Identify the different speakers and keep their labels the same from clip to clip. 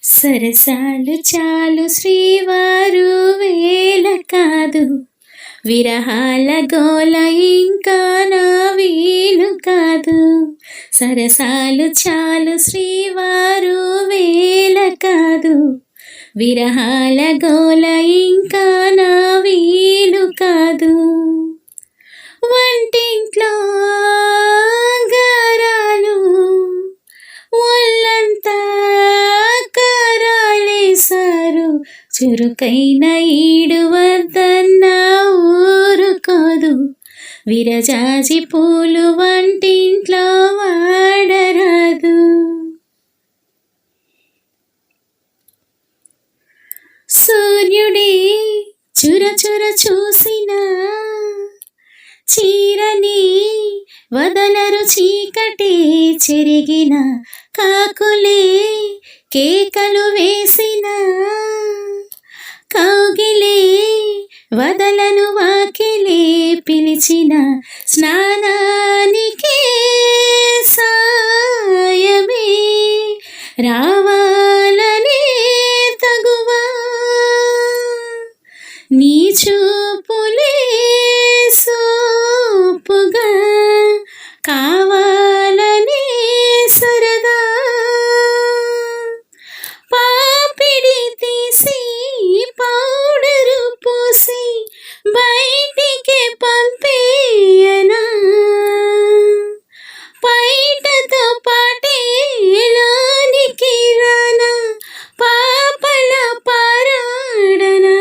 Speaker 1: సరసాలు చాలు శ్రీవారు వేల కాదు, విరహాల గోల ఇంకా నా వీలు కాదు. సరసాలు చాలు శ్రీవారు వేల కాదు, విరహాల గోల ఇంకా నా వీలు కాదు. వంటింట్లో గారాలు ఒళ్ళంతా కారాలేశారు, చురుకైన ఈడు వద్దన్న ఊరుకోదు. విరజాజి పూలు వంటింట్లో వాడరాదు. సూర్యుడే చురచుర చూసిన చీరని వదలరు, చీకటే చెరిగిన కాకులే కేకలు వేసిన కౌగిలే వదలను, వాకిలే పిలిచిన స్నానానికే సాయమే రావాలనే తగువా. నీ చూపులే సోపుగా కావాలనే సరదా. పాపిడి తీసి పౌడరు పూసి బయటికి పంపేయనా, పైటతో పాటే లోనికి రానా, పాపల పారాడనా.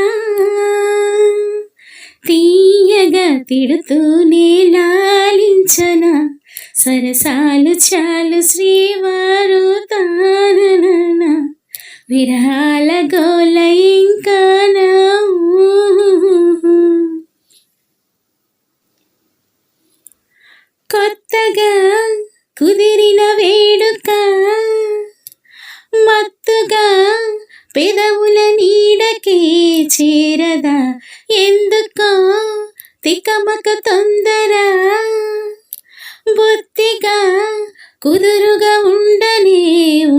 Speaker 1: తీయగా తిడుతూనే లాలించనా, సరసాలు చాలు శ్రీవారు తానన, విరహాల గోల ఇంకా నా. కొత్తగా కుదిరిన వేడుక మత్తుగా పెదవుల నీడకే చేరదా, ఎందుకో తికమక తొందర. బొత్తిగా కుదురుగా ఉండనే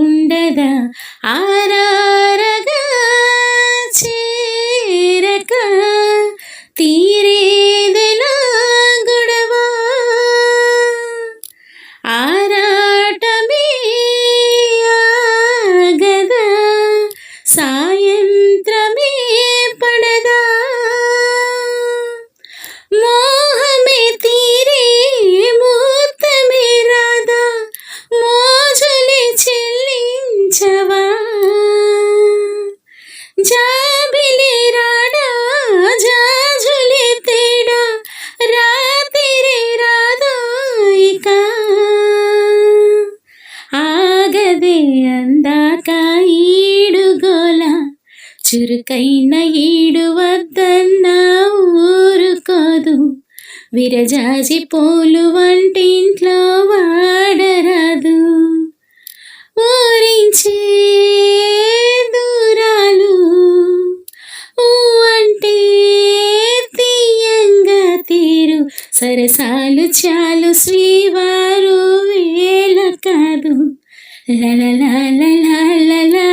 Speaker 1: ఉండదా, ఆరారగా చేరక తీరేదెలా గొడవ. ఆరాటమే ఆగదా, సాయంత్రమే పడదా. మోహమే తీరే ముహూర్తమే రాదా, మోజులే చెల్లించవా. జాబిలే రాడా, జాజులే తేడా, రాత్రి రాదా ఇక. ఆగదే అందాక ఈడుగోల, చురుకైన ఈడు వద్దన్న ఊరుకోదు. విరజాజి పూలు వంటింట్లో వాడరాదు. ఊరించే దూరాలు ఊ అంటే తీయంగా తీరు, సరసాలు చాలు శ్రీవారు వేల కాదు. లా లా లా లా లా లా.